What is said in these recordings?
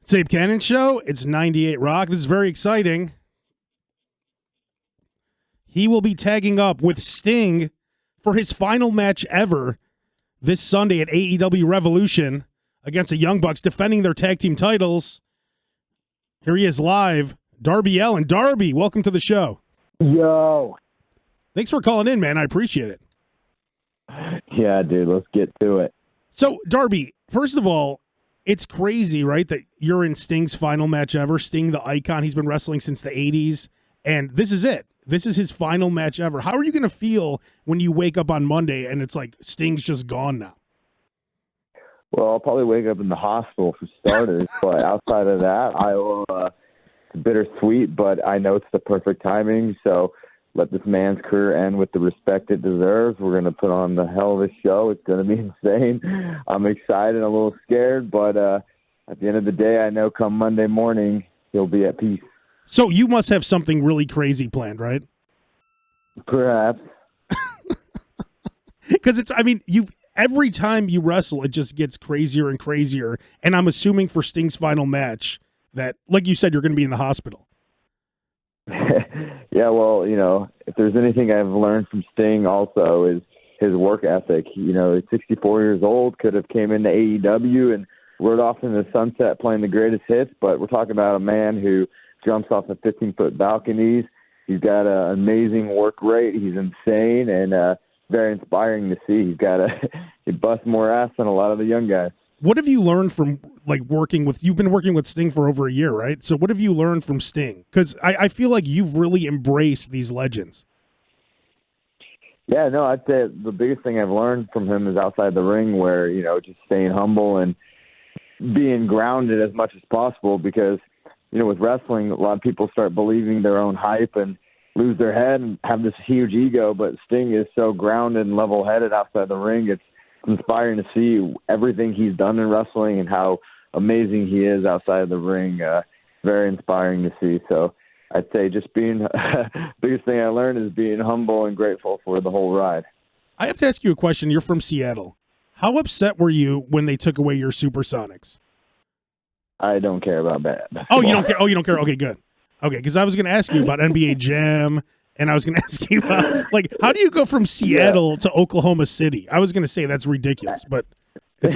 It's Abe Kanan Show. It's 98 Rock. This is very exciting. He will be tagging up with Sting for his final match ever this Sunday at AEW Revolution against the Young Bucks, defending their tag team titles. Here he is live, Darby Allin. Darby, welcome to the show. Yo. Thanks for calling in, man. I appreciate it. Yeah, dude, let's get to it. So, Darby, first of all, it's crazy, right, that you're in Sting's final match ever. Sting, the icon, he's been wrestling since the 80s, and this is it. This is his final match ever. How are you going to feel when you wake up on Monday and it's like Sting's just gone now? Well, I'll probably wake up in the hospital for starters, but outside of that, it's bittersweet, but I know it's the perfect timing, so let this man's career end with the respect it deserves. We're going to put on the hell of a show. It's going to be insane. I'm excited, a little scared, but at the end of the day, I know come Monday morning, he'll be at peace. So you must have something really crazy planned, right? Perhaps. Because every time you wrestle, it just gets crazier and crazier, and I'm assuming for Sting's final match that, like you said, you're going to be in the hospital. Yeah, well, if there's anything I've learned from Sting also is his work ethic. He's 64 years old, could have came into AEW and rode off in the sunset playing the greatest hits, but we're talking about a man who jumps off of 15-foot balconies. He's got an amazing work rate. He's insane and very inspiring to see. He busts more ass than a lot of the young guys. What have you learned from you've been working with Sting for over a year, right? So what have you learned from Sting? Because I feel like you've really embraced these legends. Yeah, no, I'd say the biggest thing I've learned from him is outside the ring where, just staying humble and being grounded as much as possible because, with wrestling, a lot of people start believing their own hype and lose their head and have this huge ego, but Sting is so grounded and level-headed outside the ring. It's inspiring to see everything he's done in wrestling and how amazing he is outside of the ring. Very inspiring to see. So I'd say just biggest thing I learned is being humble and grateful for the whole ride. I have to ask you a question. You're from Seattle. How upset were you when they took away your SuperSonics? I don't care about that. Oh, you don't care? Oh, you don't care? Okay, good. Okay, because I was going to ask you about NBA Jam, and I was going to ask you about, how do you go from Seattle to Oklahoma City? I was going to say that's ridiculous, but it's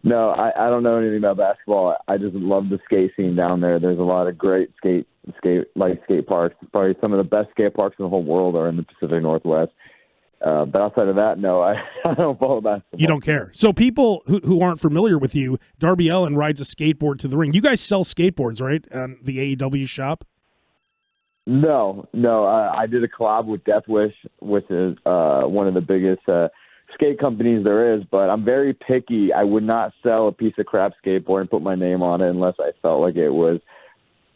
no, I don't know anything about basketball. I just love the skate scene down there. There's a lot of great skate parks. Probably some of the best skate parks in the whole world are in the Pacific Northwest. But outside of that, no, I don't follow basketball. You don't care. So people who aren't familiar with you, Darby Allin rides a skateboard to the ring. You guys sell skateboards, right, on the AEW shop? No. I did a collab with Death Wish, which is one of the biggest skate companies there is, but I'm very picky. I would not sell a piece of crap skateboard and put my name on it unless I felt like it was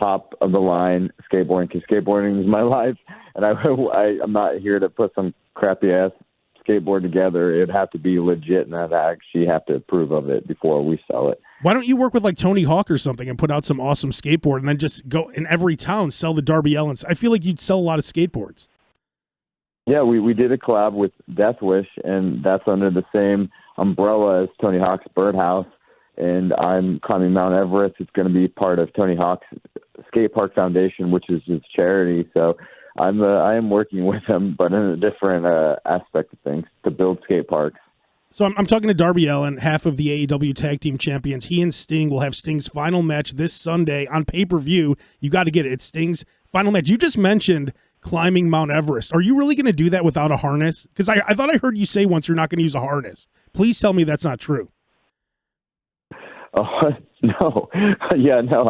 top of the line skateboarding, because skateboarding is my life, and I'm not here to put some crappy ass skateboard together. It'd have to be legit, and I'd actually have to approve of it before we sell it. Why don't you work with Tony Hawk or something and put out some awesome skateboard and then just go in every town, sell the Darby Allins? I feel like you'd sell a lot of skateboards. Yeah, we did a collab with Death Wish, and that's under the same umbrella as Tony Hawk's Birdhouse, and I'm climbing Mount Everest. It's going to be part of Tony Hawk's Skate Park Foundation, which is his charity, so I am working with him, but in a different aspect of things, to build skate parks. So I'm talking to Darby Allin, half of the AEW Tag Team Champions. He and Sting will have Sting's final match this Sunday on pay-per-view. You got to get it. It's Sting's final match. You just mentioned climbing Mount Everest. Are you really going to do that without a harness? Because I thought I heard you say once you're not going to use a harness. Please tell me that's not true. Oh, no. Yeah, no,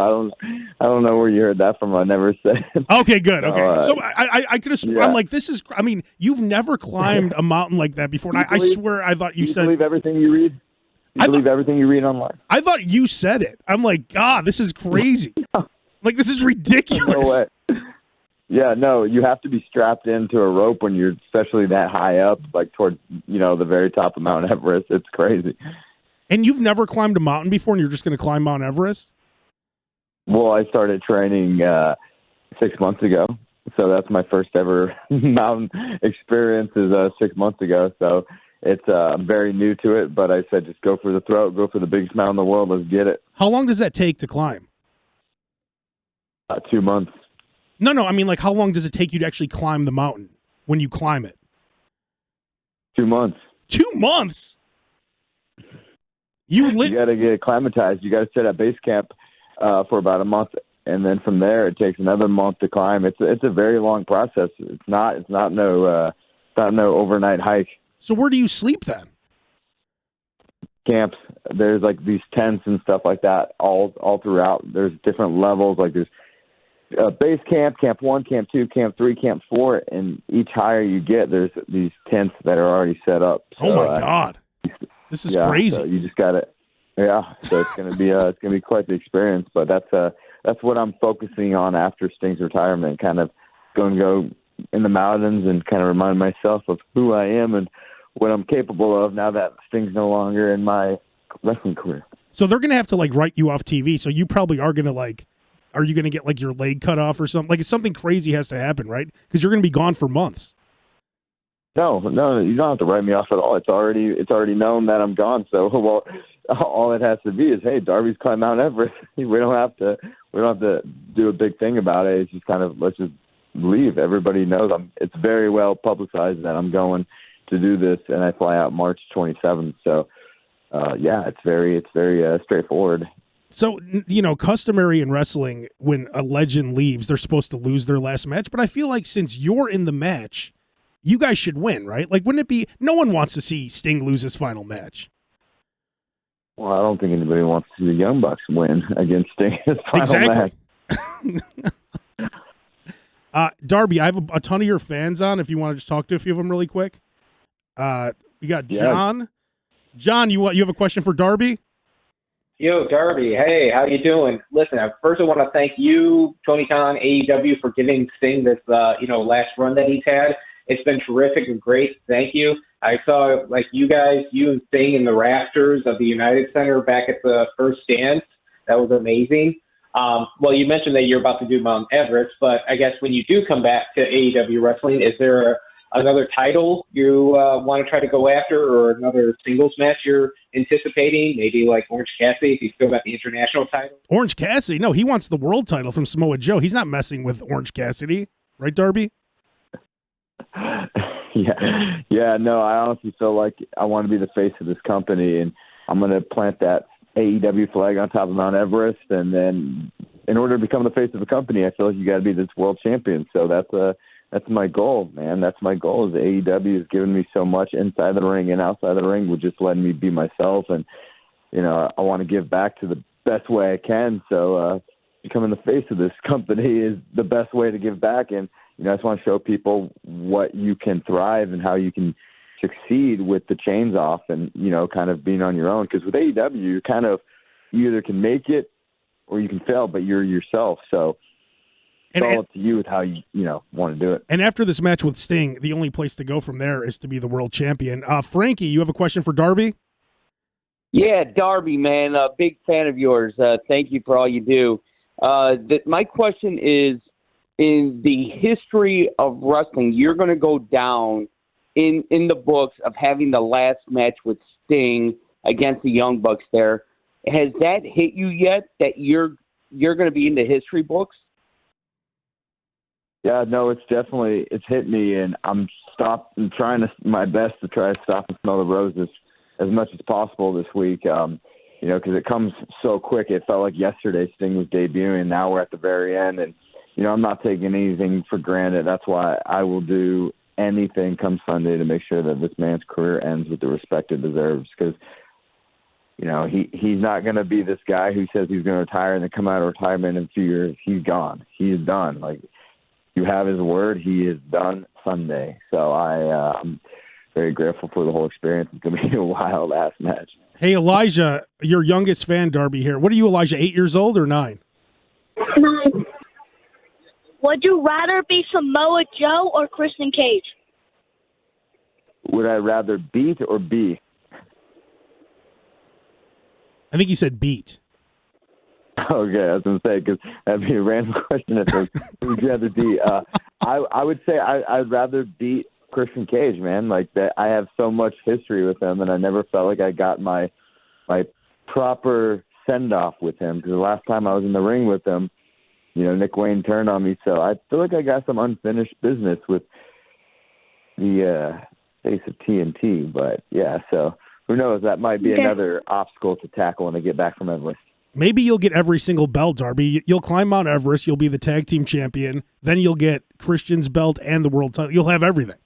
I don't know where you heard that from. I never said. Okay, good. Okay. So I could have sworn, I'm like, this is, you've never climbed a mountain like that before. And I swear I thought you said. Believe everything you read? You believe everything you read online? I thought you said it. I'm like, God, this is crazy. This is ridiculous. No way. Yeah, no, you have to be strapped into a rope when you're especially that high up, towards, the very top of Mount Everest. It's crazy. And you've never climbed a mountain before, and you're just going to climb Mount Everest? Well, I started training 6 months ago, so that's my first ever mountain experience is 6 months ago. So it's I'm very new to it, but I said just go for the throat, go for the biggest mountain in the world, let's get it. How long does that take to climb? 2 months. No, I mean, like, how long does it take you to actually climb the mountain when you climb it? 2 months. 2 months? You got to get acclimatized. You got to sit at base camp for about a month, and then from there it takes another month to climb. It's a very long process. It's not no overnight hike. So where do you sleep then? Camps. There's like these tents and stuff like that all throughout. There's different levels. Like there's base camp, camp 1, camp 2, camp 3, camp 4, and each higher you get, there's these tents that are already set up. So, oh my God, this is crazy. So you just got to, So it's gonna be quite the experience. But that's what I'm focusing on after Sting's retirement. Kind of go in the mountains and kind of remind myself of who I am and what I'm capable of now that Sting's no longer in my wrestling career. So they're gonna have to like write you off TV. So you probably are gonna like. Are you going to get like your leg cut off or something? Like something crazy has to happen, right? Because you're going to be gone for months. No, you don't have to write me off at all. It's already known that I'm gone. So, well, all it has to be is, hey, Darby's climbed Mount Everest. We don't have to do a big thing about it. It's just kind of let's just leave. Everybody knows it's very well publicized that I'm going to do this, and I fly out March 27th. So, it's very straightforward. So, customary in wrestling, when a legend leaves, they're supposed to lose their last match. But I feel like since you're in the match, you guys should win, right? Like, wouldn't it be – no one wants to see Sting lose his final match. Well, I don't think anybody wants to see the Young Bucks win against Sting in his final match. Darby, I have a ton of your fans on if you want to just talk to a few of them really quick. We got John. Yeah. John, you have a question for Darby? Yo, Darby, hey, how you doing? Listen, first I want to thank you, Tony Khan, AEW, for giving Sting this, last run that he's had. It's been terrific and great. Thank you. I saw, you and Sting in the rafters of the United Center back at the first dance. That was amazing. Well, you mentioned that you're about to do Mount Everest, but I guess when you do come back to AEW wrestling, is there another title you want to try to go after, or another singles match you're anticipating? Maybe like Orange Cassidy, if he's still got the international title. Honest Cassidy? No, he wants the world title from Samoa Joe. He's not messing with Orange Cassidy. Right, Darby? No, I honestly feel like I want to be the face of this company, and I'm going to plant that AEW flag on top of Mount Everest, and then in order to become the face of the company, I feel like you got to be this world champion. So that's my goal, man. That's my goal. Is AEW has given me so much inside the ring and outside the ring, with just letting me be myself. And, I want to give back to the best way I can. So becoming the face of this company is the best way to give back. And, I just want to show people what you can thrive and how you can succeed with the chains off and, kind of being on your own. Because with AEW, you either can make it or you can fail, but you're yourself. So, it's all up to you with how you want to do it. And after this match with Sting, the only place to go from there is to be the world champion. Frankie, you have a question for Darby? Yeah, Darby, man, a big fan of yours. Thank you for all you do. My question is, in the history of wrestling, you're going to go down in the books of having the last match with Sting against the Young Bucks there. Has that hit you yet, that you're going to be in the history books? Yeah, no, it's hit me, and I'm trying my best to try to stop and smell the roses as much as possible this week. Because it comes so quick. It felt like yesterday Sting was debuting, and now we're at the very end, and I'm not taking anything for granted. That's why I will do anything come Sunday to make sure that this man's career ends with the respect it deserves. Because he's not going to be this guy who says he's going to retire and then come out of retirement in a few years. He's gone. He's done. You have his word. He is done Sunday. So I'm very grateful for the whole experience. It's going to be a wild-ass match. Hey, Elijah, your youngest fan, Darby, here. What are you, Elijah, 8 years old or 9? 9. Would you rather be Samoa Joe or Christian Cage? Would I rather beat or be? I think he said beat. Okay, I was going to say, because that'd be a random question if it was, who would you rather be? I would say I'd rather beat Christian Cage, man. Like that, I have so much history with him, and I never felt like I got my proper send-off with him. Because the last time I was in the ring with him, Nick Wayne turned on me. So I feel like I got some unfinished business with the face of TNT. But, yeah, so who knows? That might be another obstacle to tackle when I get back from Everest. Maybe you'll get every single belt, Darby. You'll climb Mount Everest. You'll be the tag team champion. Then you'll get Christian's belt and the world title. You'll have everything.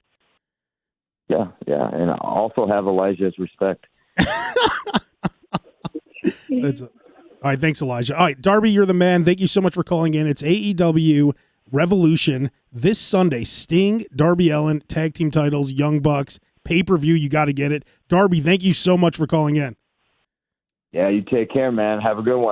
Yeah, and I also have Elijah's respect. All right, thanks, Elijah. All right, Darby, you're the man. Thank you so much for calling in. It's AEW Revolution this Sunday. Sting, Darby Allin, tag team titles, Young Bucks, pay-per-view. You got to get it. Darby, thank you so much for calling in. Yeah, you take care, man. Have a good one.